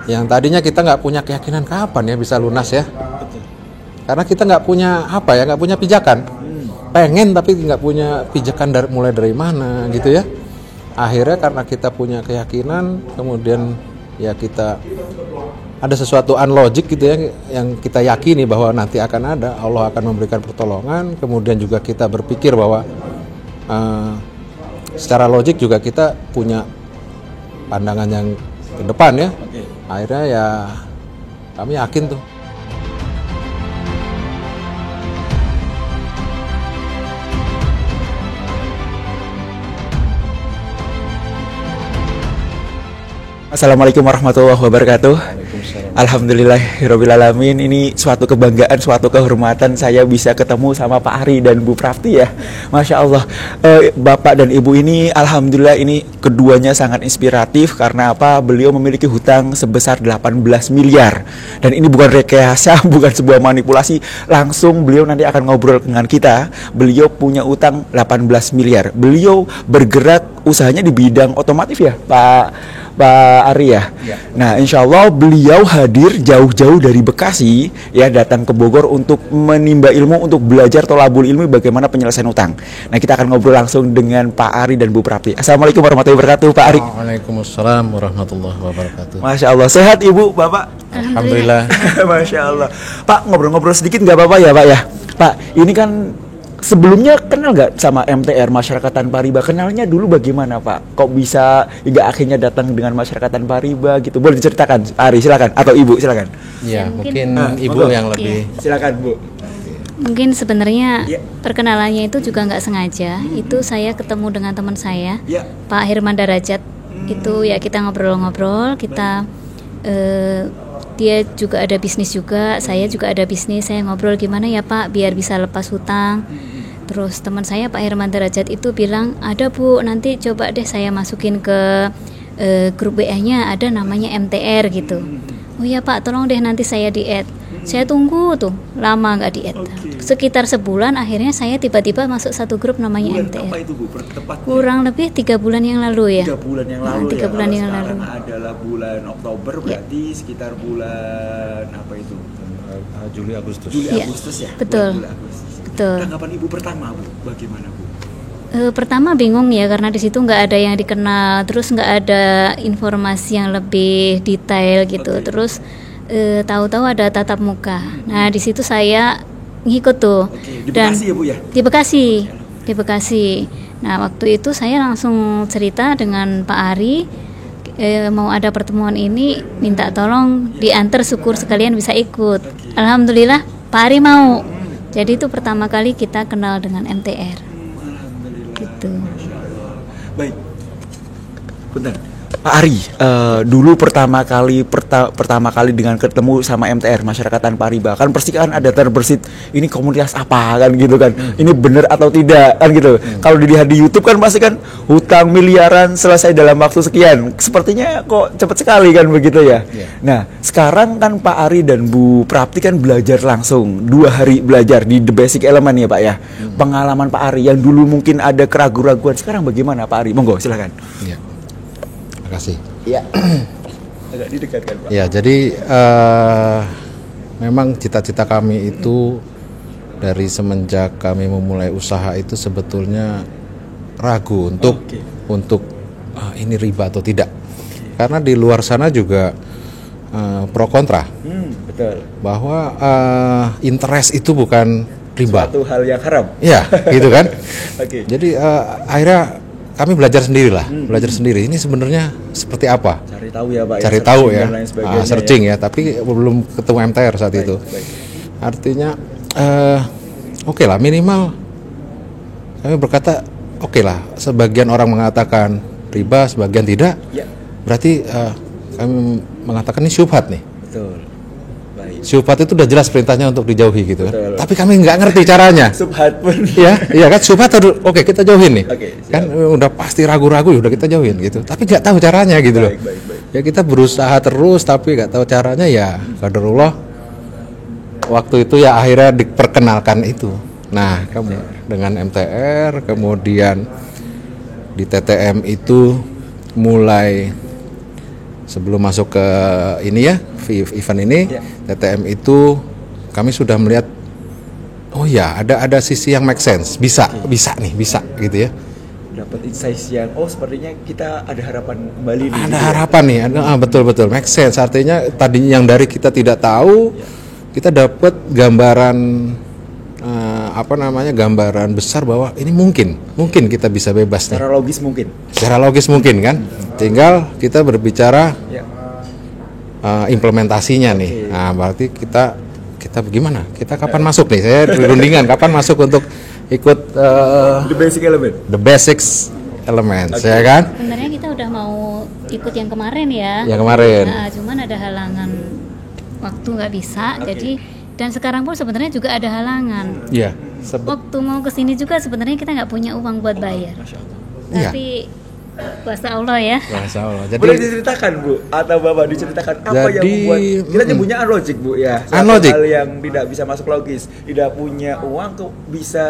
Yang tadinya kita nggak punya keyakinan kapan ya bisa lunas ya. Karena kita nggak punya nggak punya pijakan. Pengen tapi nggak punya pijakan mulai dari mana gitu ya. Akhirnya karena kita punya keyakinan, kemudian ya kita ada sesuatu unlogic gitu ya, yang kita yakini bahwa nanti akan ada, Allah akan memberikan pertolongan. Kemudian juga kita berpikir bahwa secara logik juga kita punya pandangan yang ke depan ya. Akhirnya ya kami yakin tuh. Assalamualaikum warahmatullahi wabarakatuh. Alhamdulillahirrabbilalamin. Ini suatu kebanggaan, suatu kehormatan saya bisa ketemu sama Pak Ari dan Bu Prapti ya. Masya Allah, Bapak dan Ibu ini alhamdulillah ini keduanya sangat inspiratif. Karena apa? Beliau memiliki hutang sebesar 18 miliar. Dan ini bukan rekayasa, bukan sebuah manipulasi. Langsung beliau nanti akan ngobrol dengan kita. Beliau punya utang 18 miliar. Beliau bergerak usahanya di bidang otomotif ya Pak Ari ya. Nah, insya Allah beliau hadir jauh-jauh dari Bekasi ya, datang ke Bogor untuk menimba ilmu, untuk belajar tolabul ilmi bagaimana penyelesaian utang. Nah, kita akan ngobrol langsung dengan Pak Ari dan Bu Prapti. Assalamualaikum warahmatullahi wabarakatuh, Pak Ari. Waalaikumsalam warahmatullahi wabarakatuh. Masya Allah, sehat Ibu, Bapak? Alhamdulillah. Masya Allah. Pak, ngobrol-ngobrol sedikit nggak apa-apa ya Pak ya? Pak, ini kan sebelumnya kenal nggak sama MTR, Masyarakat Tanpa Riba? Kenalnya dulu bagaimana Pak? Kok bisa hingga akhirnya datang dengan Masyarakat Tanpa Riba gitu? Boleh diceritakan, Ari silakan, atau Ibu silakan. Ya, mungkin Ibu yang lebih. Silakan Bu. Mungkin sebenarnya perkenalannya itu juga nggak sengaja. Itu saya ketemu dengan teman saya, Pak Herman Darajat. Itu ya kita ngobrol-ngobrol, kita dia juga ada bisnis juga, saya juga ada bisnis. Saya ngobrol gimana ya Pak biar bisa lepas hutang. Terus teman saya Pak Herman Derajat itu bilang, ada Bu, nanti coba deh saya masukin ke grup WA-nya, ada namanya MTR gitu. Oh ya Pak, tolong deh nanti saya di-add. Saya tunggu tuh, lama nggak di-add. Sekitar sebulan akhirnya saya tiba-tiba masuk satu grup namanya MTR. Apa itu Bu? Kurang lebih 3 bulan yang lalu ya. 3 bulan yang lalu. 3 bulan yang lalu. Adalah bulan Oktober, berarti sekitar bulan apa itu? Juli Agustus. Agustus ya. Betul. Bulan Agustus. Betul. Tanggapan Ibu pertama Bu, bagaimana Bu? Pertama bingung ya, karena di situ nggak ada yang dikenal, terus nggak ada informasi yang lebih detail gitu. Terus tahu-tahu ada tatap muka. Nah di situ saya ngikut tuh. Di Bekasi ya Bu ya? Di Bekasi. Nah waktu itu saya langsung cerita dengan Pak Ari, mau ada pertemuan ini, minta tolong diantar, syukur sekalian bisa ikut. Alhamdulillah Pak Ari mau. Jadi itu pertama kali kita kenal dengan MTR. Gitu. Baik. Bentar. Pak Ari, dulu pertama kali dengan ketemu sama MTR, Masyarakat Tanpa Riba, kan pasti kan ada terbersit, ini komunitas apa kan gitu kan, ini benar atau tidak kan gitu. Kalau dilihat di YouTube kan pasti kan hutang miliaran selesai dalam waktu sekian, sepertinya kok cepat sekali kan begitu ya. Nah sekarang kan Pak Ari dan Bu Prapti kan belajar langsung 2 hari belajar di The Basic Element ya Pak ya. Pengalaman Pak Ari yang dulu mungkin ada keraguan-raguan, sekarang bagaimana Pak Ari? Monggo silakan. Terima kasih. Iya. Agak didekatkan Pak. Ya, jadi memang cita-cita kami itu dari semenjak kami memulai usaha itu sebetulnya ragu untuk ini riba atau tidak. Karena di luar sana juga pro kontra. Betul. Bahwa interest itu bukan riba. Suatu hal yang haram. Ya, gitu kan. Jadi akhirnya kami belajar sendiri. Ini sebenarnya seperti apa? Cari tahu ya Pak. Cari tahu ya. Searching ya. Tapi belum ketemu MTR saat itu. Artinya, oke lah, minimal kami berkata, oke lah. Sebagian orang mengatakan riba, sebagian tidak. Berarti kami mengatakan ini syubhat nih. Betul. Syubhat itu udah jelas perintahnya untuk dijauhi gitu kan. Tapi kami nggak ngerti caranya. Syubhat pun. Iya kan, syubhat oke kita jauhin nih. Siap. Kan udah pasti ragu-ragu ya udah kita jauhin gitu. Tapi nggak tahu caranya gitu loh. Ya kita berusaha terus tapi nggak tahu caranya ya. Qadarullah. Waktu itu ya akhirnya diperkenalkan itu. Nah, dengan MTR, kemudian di TTM itu mulai sebelum masuk ke ini ya, event ini, TTM itu kami sudah melihat, oh ya ada sisi yang make sense, bisa gitu ya. Dapat insight yang sepertinya kita ada harapan kembali nih. Ada harapan nih, betul make sense. Artinya tadi yang dari kita tidak tahu, kita dapat gambaran gambaran besar bahwa ini mungkin kita bisa bebas nih. Secara logis mungkin kan. Tinggal kita berbicara implementasinya nih. Nah, berarti kita bagaimana? Kita kapan masuk nih? Saya berundingan kapan masuk untuk ikut the basics element, ya kan? Sebenarnya kita udah mau ikut yang kemarin ya. Yang kemarin. Nah, cuman ada halangan waktu nggak bisa. Jadi dan sekarang pun sebenarnya juga ada halangan. Iya. Waktu mau kesini juga sebenarnya kita nggak punya uang buat bayar. Tapi kuasa Allah ya. Kuasa Allah. Jadi boleh diceritakan Bu atau Bapak diceritakan apa yang membuat kita nyebutnya unlogic Bu ya. Unlogic. Hal yang tidak bisa masuk logis, tidak punya uang tuh bisa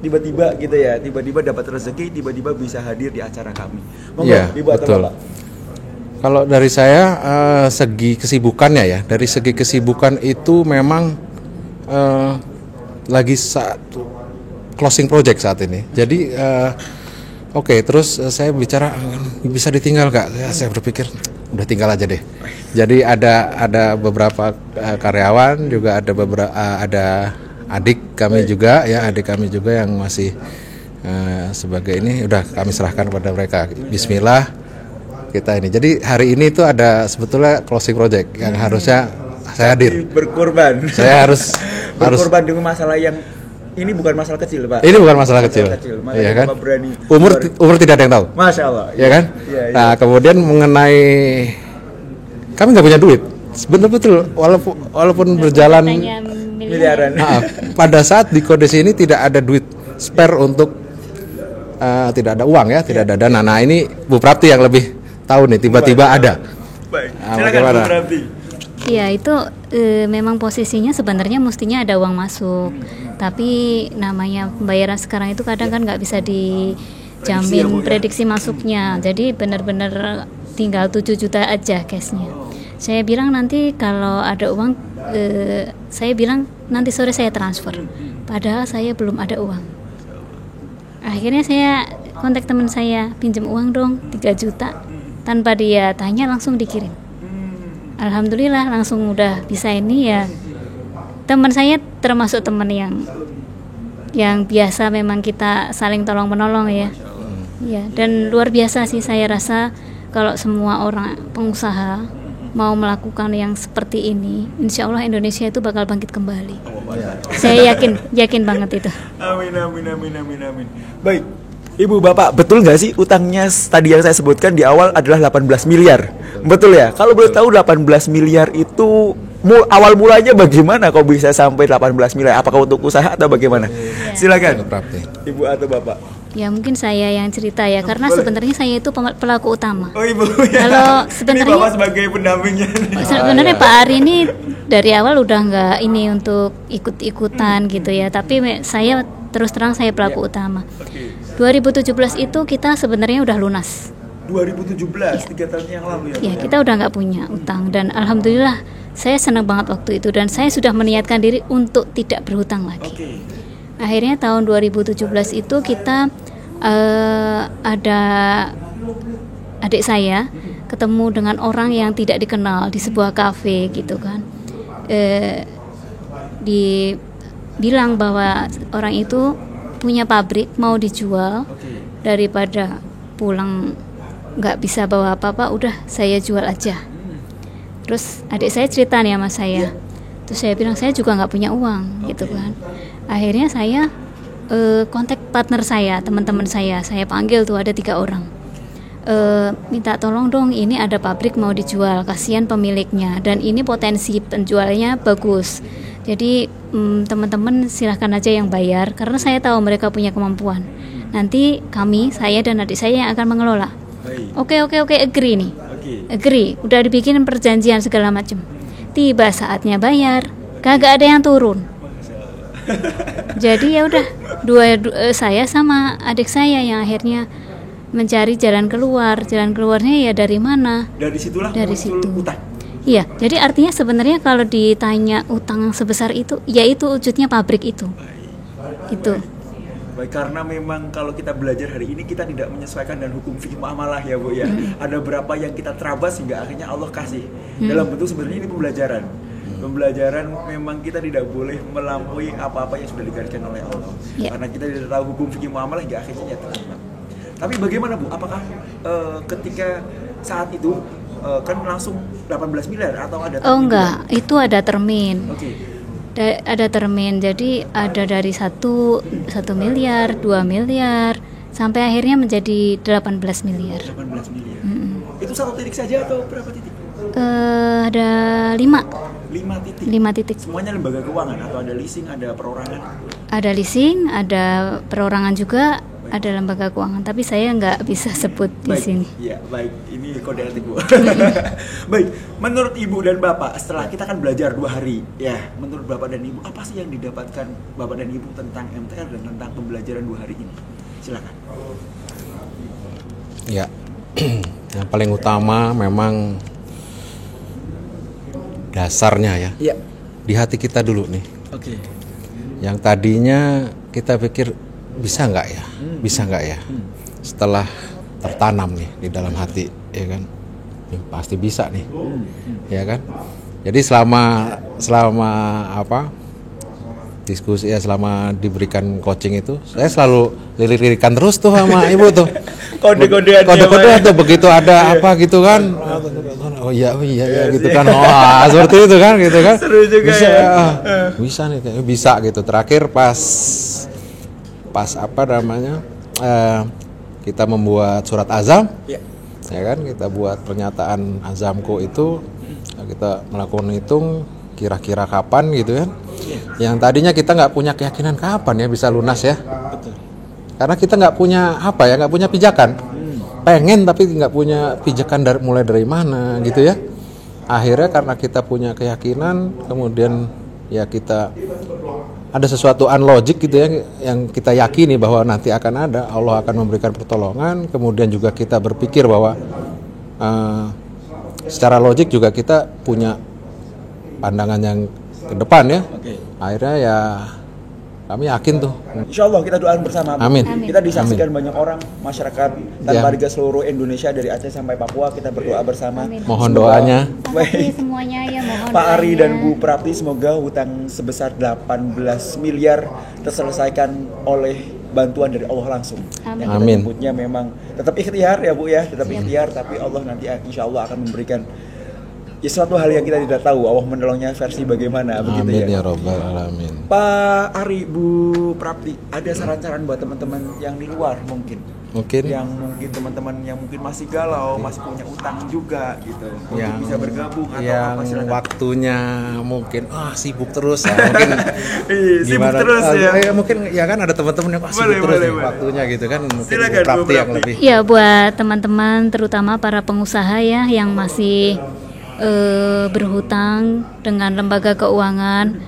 tiba-tiba gitu ya, tiba-tiba dapat rezeki, tiba-tiba bisa hadir di acara kami. Iya, betul. Kalau dari saya segi kesibukannya ya, dari segi kesibukan itu memang lagi closing project saat ini. Jadi Oke, terus saya bicara bisa ditinggal nggak? Ya, saya berpikir udah tinggal aja deh. Jadi ada beberapa karyawan juga ada adik kami juga yang masih sebagai ini udah kami serahkan kepada mereka. Bismillah kita ini. Jadi hari ini itu ada sebetulnya closing project yang harusnya saya hadir. Berkorban. Saya harus berkorban dengan masalah yang ini bukan masalah kecil, Pak. Ini bukan masalah kecil. Iya kan? Umur tidak ada yang tahu. Masya Allah. Iya kan? Iya. Nah, kemudian mengenai kami nggak punya duit. Betul walaupun berjalan miliaran. Pada saat di Kodes ini tidak ada duit spare untuk tidak ada uang ya, tidak ada dana. Nah, ini Bu Prapti yang lebih tahu nih. Tiba-tiba ada. Baik. Silakan Bu Prapti. Iya, itu memang posisinya sebenarnya mestinya ada uang masuk. Tapi namanya pembayaran sekarang itu kadang kan nggak bisa dijamin prediksi masuknya. Jadi benar-benar tinggal 7 juta aja cashnya. Saya bilang nanti kalau ada uang, saya bilang nanti sore saya transfer. Padahal saya belum ada uang. Akhirnya saya kontak teman saya, pinjam uang dong 3 juta. Tanpa dia tanya langsung dikirim. Alhamdulillah langsung udah bisa ini ya. Teman saya termasuk teman yang biasa, memang kita saling tolong menolong ya. Ya, dan luar biasa sih saya rasa kalau semua orang pengusaha mau melakukan yang seperti ini, insya Allah Indonesia itu bakal bangkit kembali. Saya yakin banget itu. Amin. Baik. Ibu Bapak, betul nggak sih utangnya tadi yang saya sebutkan di awal adalah 18 miliar? Betul ya? Kalau boleh tahu 18 miliar itu awal mulanya bagaimana kok bisa sampai 18 miliar? Apakah untuk usaha atau bagaimana? Ya. Silakan Ibu atau Bapak. Ya mungkin saya yang cerita ya, karena sebenarnya saya itu pelaku utama. Oh Ibu ya. Kalau sebenarnya ini Bapak sebagai pendampingnya. Sebenarnya Pak Ari ini dari awal udah nggak ini untuk ikut-ikutan gitu ya, tapi saya terus terang saya pelaku utama. 2017 itu kita sebenarnya udah lunas. 2017, ya. 3 tahun yang lalu ya. Ya, kita udah nggak punya utang dan alhamdulillah saya senang banget waktu itu dan saya sudah meniatkan diri untuk tidak berhutang lagi. Akhirnya tahun 2017 itu kita ada adik saya ketemu dengan orang yang tidak dikenal di sebuah kafe gitu kan. Dibilang bahwa orang itu punya pabrik mau dijual, daripada pulang nggak bisa bawa apa-apa, udah saya jual aja. Terus adik saya cerita nih sama saya, terus saya bilang saya juga nggak punya uang gitu kan. Akhirnya saya kontak partner saya, teman-teman saya panggil tuh ada 3 orang, minta tolong dong, ini ada pabrik mau dijual, kasihan pemiliknya dan ini potensi penjualnya bagus. Jadi teman-teman silahkan aja yang bayar karena saya tahu mereka punya kemampuan. Nanti saya dan adik saya yang akan mengelola. Oke, agree nih. Agree, udah dibikin perjanjian segala macam. Tiba saatnya bayar, kagak ada yang turun. Jadi ya udah saya sama adik saya yang akhirnya mencari jalan keluar. Jalan keluarnya ya dari mana? Dari situlah Dari muncul situ. utang. Iya, jadi artinya sebenarnya kalau ditanya utang sebesar itu, ya itu wujudnya pabrik itu. Itu. Baik, karena memang kalau kita belajar hari ini kita tidak menyesuaikan dengan hukum fikih muamalah ya Bu ya. Ada berapa yang kita terabas hingga akhirnya Allah kasih. Dalam bentuk sebenarnya ini pembelajaran. Pembelajaran memang kita tidak boleh melampaui apa-apa yang sudah digariskan oleh Allah. Ya. Karena kita tidak tahu hukum fikih muamalah hingga akhirnya ya terlibat. Tapi bagaimana Bu? Apakah ketika saat itu kan langsung 18 miliar atau ada Oh termin enggak, juga? itu ada termin. Oke. Ada termin, jadi ada dari 1 miliar, 2 miliar, sampai akhirnya menjadi 18 miliar. 18 miliar. Itu satu titik saja atau berapa titik? Ada 5 5 titik. titik. Semuanya lembaga keuangan atau ada leasing, ada perorangan? Ada leasing, ada perorangan juga, ada lembaga keuangan. Tapi saya nggak bisa sebut di sini. Ya, baik. Ini kode etik Bu. Baik, menurut Ibu dan Bapak, setelah kita kan belajar 2 hari, ya, menurut Bapak dan Ibu, apa sih yang didapatkan Bapak dan Ibu tentang MTR dan tentang pembelajaran 2 hari ini? Silakan. Ya, yang paling utama memang dasarnya ya, Iya. di hati kita dulu nih. Oke. Yang tadinya kita pikir bisa nggak ya, bisa nggak ya, setelah tertanam nih di dalam hati, ya kan, ya, pasti bisa nih, ya kan. Jadi selama apa diskusi ya, selama diberikan coaching itu, saya selalu lirik-lirikan terus tuh sama ibu tuh. Kode-kodean Kode-kodean tuh begitu ada apa gitu kan. Oh iya gitu kan. Wah, seperti itu kan gitu kan. Seru juga bisa ya. Bisa nih kayaknya bisa gitu. Terakhir pas apa namanya? Kita membuat surat azam. Ya. Ya kan, kita buat pernyataan azamku itu, kita melakukan hitung kira-kira kapan gitu kan. Yang tadinya kita nggak punya keyakinan kapan ya bisa lunas ya. Betul. Karena kita nggak punya apa ya, nggak punya pijakan. Pengen tapi nggak punya pijakan mulai dari mana gitu ya. Akhirnya karena kita punya keyakinan, kemudian ya kita ada sesuatu unlogic gitu ya, yang kita yakini bahwa nanti akan ada, Allah akan memberikan pertolongan. Kemudian juga kita berpikir bahwa secara logik juga kita punya pandangan yang ke depan ya. Oke. Akhirnya ya kami yakin tuh. Insya Allah kita doakan bersama. Bu. Amin. Kita disaksikan banyak orang, masyarakat dan Ya. warga seluruh Indonesia dari Aceh sampai Papua, kita berdoa bersama. Amin. Mohon Semoga- doanya. Makasih semuanya ya, mohon Pak Ari doanya. dan Bu Prapti, semoga hutang sebesar 18 miliar terselesaikan oleh bantuan dari Allah langsung. Amin. Yang kita Amin. nyebutnya memang tetap ikhtiar ya Bu ya, tetap ikhtiar, tapi Allah nanti insya Allah akan memberikan ya suatu hal yang kita tidak tahu, Allah menolongnya versi bagaimana begitu Amin ya. ya Rabbal Alamin. Pak Ari, Bu Prapti, ada saran-saran buat teman-teman yang di luar mungkin? Mungkin Yang mungkin teman-teman yang mungkin masih galau, masih punya utang juga gitu, yang untuk bisa bergabung atau yang apa silakan. waktunya mungkin sibuk terus ya, mungkin Sibuk gimana, terus ya. mungkin ya kan ada teman-teman yang sibuk Boleh, terus boleh, nih boleh. waktunya gitu kan, mungkin Silakan, Bu Bu Prapti yang Prapti. lebih. Ya, buat teman-teman terutama para pengusaha ya yang masih berhutang dengan lembaga keuangan,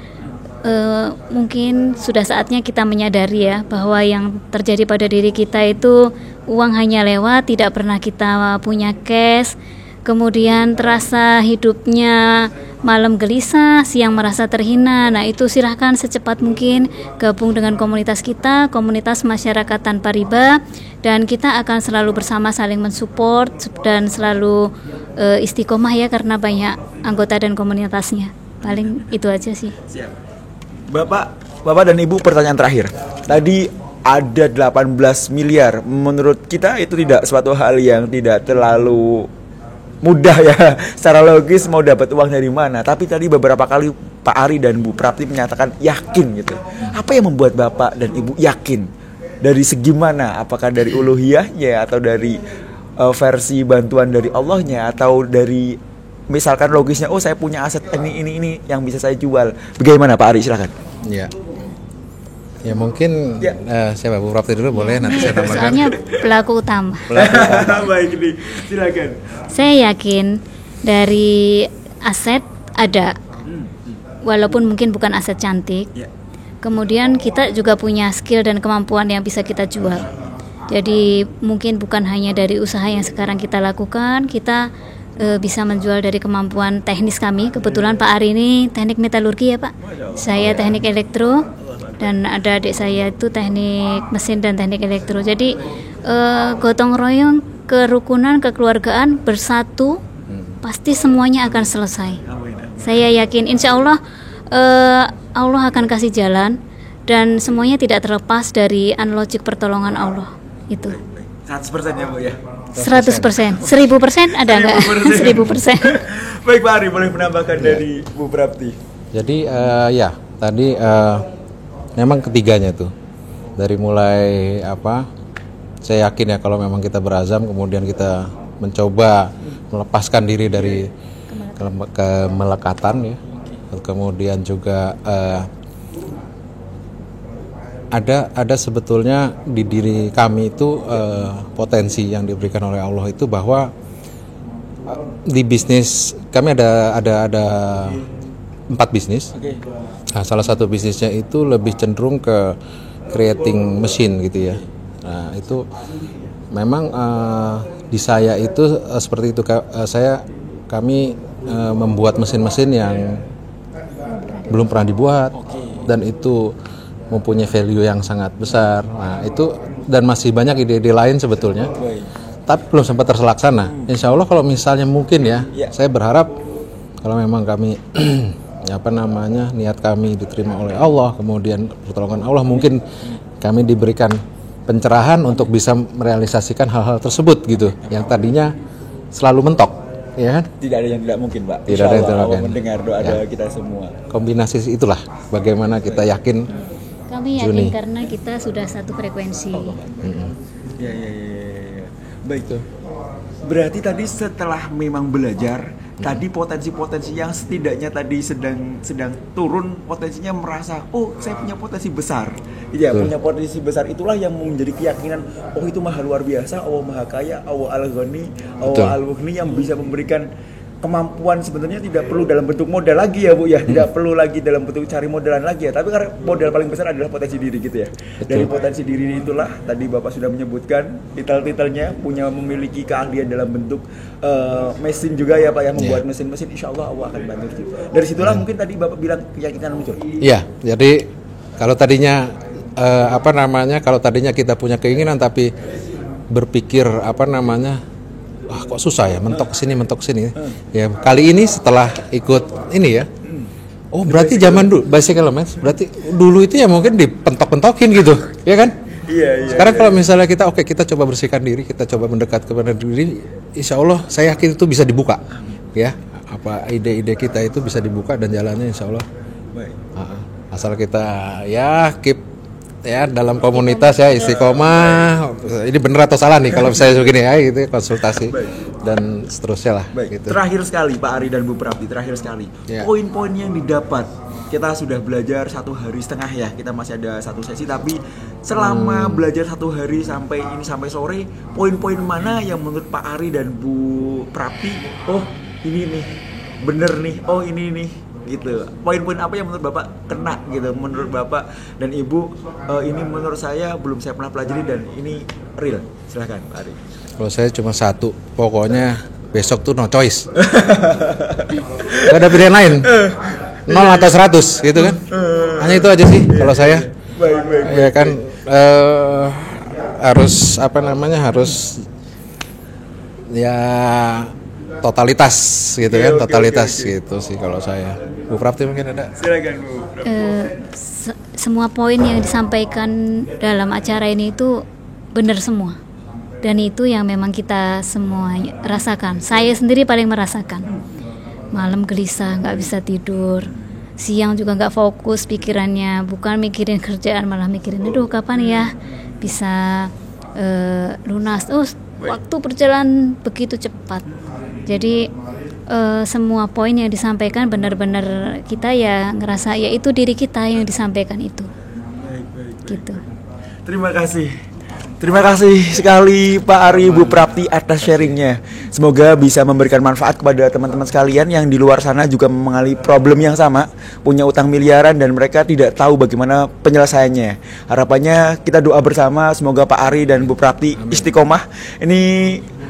mungkin sudah saatnya kita menyadari ya bahwa yang terjadi pada diri kita itu uang hanya lewat, tidak pernah kita punya cash. Kemudian terasa hidupnya malam gelisah, siang merasa terhina. Nah, itu silahkan secepat mungkin gabung dengan komunitas kita, komunitas masyarakat tanpa riba, dan kita akan selalu bersama saling mensupport dan selalu istiqomah ya, karena banyak anggota dan komunitasnya. Paling itu aja sih. Siap. Bapak dan Ibu, pertanyaan terakhir. Tadi ada 18 miliar. Menurut kita itu tidak suatu hal yang tidak terlalu mudah ya. Secara logis mau dapat uang dari mana. Tapi tadi beberapa kali Pak Ari dan Bu Prapti menyatakan yakin gitu. Apa yang membuat Bapak dan Ibu yakin? Dari segi mana? Apakah dari uluhiyahnya atau dari versi bantuan dari Allahnya, atau dari misalkan logisnya, oh saya punya aset ini yang bisa saya jual. Bagaimana Pak Ari, silakan. Ya. Ya mungkin Ya. Siapa Bu Prapti dulu boleh, nanti saya tambahkan. Soalnya pelaku utama. Baik nih, silakan. Saya yakin dari aset ada, walaupun mungkin bukan aset cantik. Ya. Kemudian kita juga punya skill dan kemampuan yang bisa kita jual. Jadi mungkin bukan hanya dari usaha yang sekarang kita lakukan, kita bisa menjual dari kemampuan teknis kami. Kebetulan Pak Ari ini teknik metalurgi ya Pak, saya teknik elektro, dan ada adik saya itu teknik mesin dan teknik elektro. Jadi gotong royong, kerukunan, kekeluargaan bersatu, pasti semuanya akan selesai. Saya yakin insya Allah Allah akan kasih jalan, dan semuanya tidak terlepas dari unlogic pertolongan Allah itu. 100% ya Bu ya? 100%, 1000% ada nggak? 1000%. Baik Pak Ari, boleh menambahkan dari Bu Prapti? Jadi ya tadi memang ketiganya tuh, dari mulai saya yakin ya kalau memang kita berazam, kemudian kita mencoba melepaskan diri dari kemelekatan ya, kemudian juga ada sebetulnya di diri kami itu potensi yang diberikan oleh Allah itu, bahwa di bisnis kami ada 4 bisnis. Nah, salah satu bisnisnya itu lebih cenderung ke creating mesin gitu ya. Nah itu memang di saya itu seperti itu, kami membuat mesin-mesin yang belum pernah dibuat, dan itu mempunyai value yang sangat besar. Nah itu, dan masih banyak ide-ide lain sebetulnya, tapi belum sempat terlaksana. Insya Allah kalau misalnya mungkin ya, saya berharap kalau memang kami niat kami diterima oleh Allah, kemudian pertolongan Allah, mungkin kami diberikan pencerahan untuk bisa merealisasikan hal-hal tersebut gitu, yang tadinya selalu mentok, ya kan? Tidak ada yang tidak mungkin, Pak. Tidak ada yang tidak mungkin. Mendengar doa kita semua. Kombinasi itulah bagaimana kita yakin. Kami yakin karena kita sudah satu frekuensi. Ya. Baik tuh. Berarti tadi setelah memang belajar, tadi potensi-potensi yang setidaknya tadi sedang turun, potensinya merasa, oh saya punya potensi besar. Iya, punya potensi besar, itulah yang menjadi keyakinan, oh itu maha luar biasa, Allah maha kaya, Allah al-ghani, Allah al-mughni, yang bisa memberikan kemampuan sebenarnya tidak perlu dalam bentuk modal lagi ya Bu ya, tidak perlu lagi dalam bentuk cari modalan lagi ya, tapi karena modal paling besar adalah potensi diri gitu ya. Betul. Dari potensi diri itulah tadi Bapak sudah menyebutkan titel-titelnya, memiliki keahlian dalam bentuk mesin juga ya Pak ya, membuat mesin-mesin, insya Allah Allah akan bantu. Dari situlah mungkin tadi Bapak bilang keyakinan muncul. Iya, jadi kalau tadinya kalau tadinya kita punya keinginan tapi berpikir kok susah ya, mentok sini. Ya, kali ini setelah ikut ini ya. Oh, berarti zaman dulu basic elements, berarti dulu itu ya mungkin dipentok-pentokin gitu, ya kan? Iya. Sekarang kalau misalnya kita coba bersihkan diri, kita coba mendekat kepada diri, insya Allah saya yakin itu bisa dibuka. Ya, ide-ide kita itu bisa dibuka dan jalannya insya Allah. Asal kita keep ya dalam komunitas ya, istiqomah. Ini benar atau salah nih kalau saya begini ya, gitu, konsultasi dan seterusnya lah. Baik. Gitu. Terakhir sekali Pak Ari dan Bu Prapti, poin-poin yang didapat. Kita sudah belajar 1,5 hari ya, kita masih ada 1 sesi, tapi selama belajar 1 hari sampai sore, poin-poin mana yang menurut Pak Ari dan Bu Prapti, oh ini nih bener nih, oh ini nih gitu, poin-poin apa yang menurut Bapak kena gitu, menurut Bapak dan Ibu, ini menurut saya belum saya pernah pelajari dan ini real. Silahkan Pak Ari. Kalau saya cuma satu, pokoknya besok tuh no choice. Gak ada pilihan lain, 0 atau 100 gitu kan, hanya itu aja sih kalau saya. Baik. Ya kan, harus harus ya totalitas gitu kan, totalitas gitu sih kalau saya. Bu Prapti mungkin ada? Silakan Bu. Semua poin yang disampaikan dalam acara ini itu benar semua, dan itu yang memang kita semua rasakan. Saya sendiri paling merasakan. Malam gelisah, nggak bisa tidur. Siang juga nggak fokus pikirannya, bukan mikirin kerjaan, malah mikirin, aduh kapan ya bisa lunas. Waktu berjalan begitu cepat. Jadi semua poin yang disampaikan benar-benar kita ya ngerasa ya itu diri kita yang disampaikan itu. Baik. Gitu. Terima kasih Terima kasih sekali Pak Ari, Bu Prapti atas sharingnya. Semoga bisa memberikan manfaat kepada teman-teman sekalian yang di luar sana juga mengalami problem yang sama, punya utang miliaran dan mereka tidak tahu bagaimana penyelesaiannya. Harapannya kita doa bersama semoga Pak Ari dan Bu Prapti istiqomah. Ini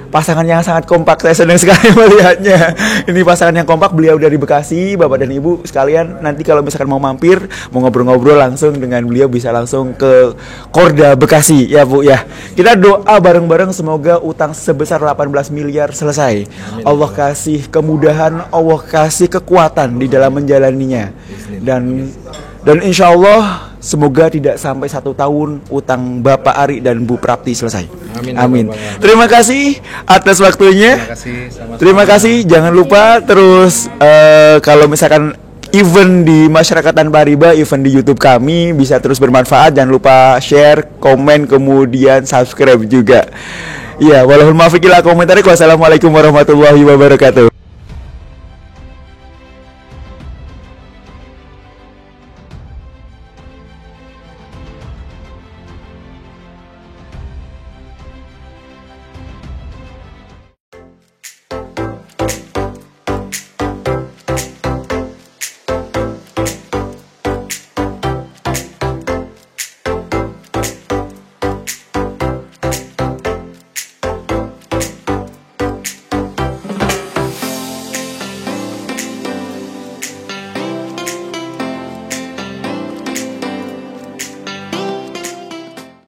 pasangan yang sangat kompak, saya senang sekali melihatnya. Ini pasangan yang kompak, beliau dari Bekasi. Bapak dan Ibu sekalian, nanti kalau misalkan mau mampir, mau ngobrol-ngobrol langsung dengan beliau, bisa langsung ke Korda Bekasi ya Bu ya. Kita doa bareng-bareng semoga utang sebesar 18 miliar selesai. Allah kasih kemudahan, Allah kasih kekuatan di dalam menjalaninya. Dan insya Allah semoga tidak sampai 1 tahun utang Bapak Ari dan Bu Prapti selesai. Amin. Terima kasih atas waktunya. Terima kasih. Jangan lupa terus kalau misalkan event di Masyarakat Tanpa Riba, event di YouTube kami bisa terus bermanfaat. Jangan lupa share, komen, kemudian subscribe juga. Ya, walaupun maafikilah komentar. Wassalamualaikum warahmatullahi wabarakatuh.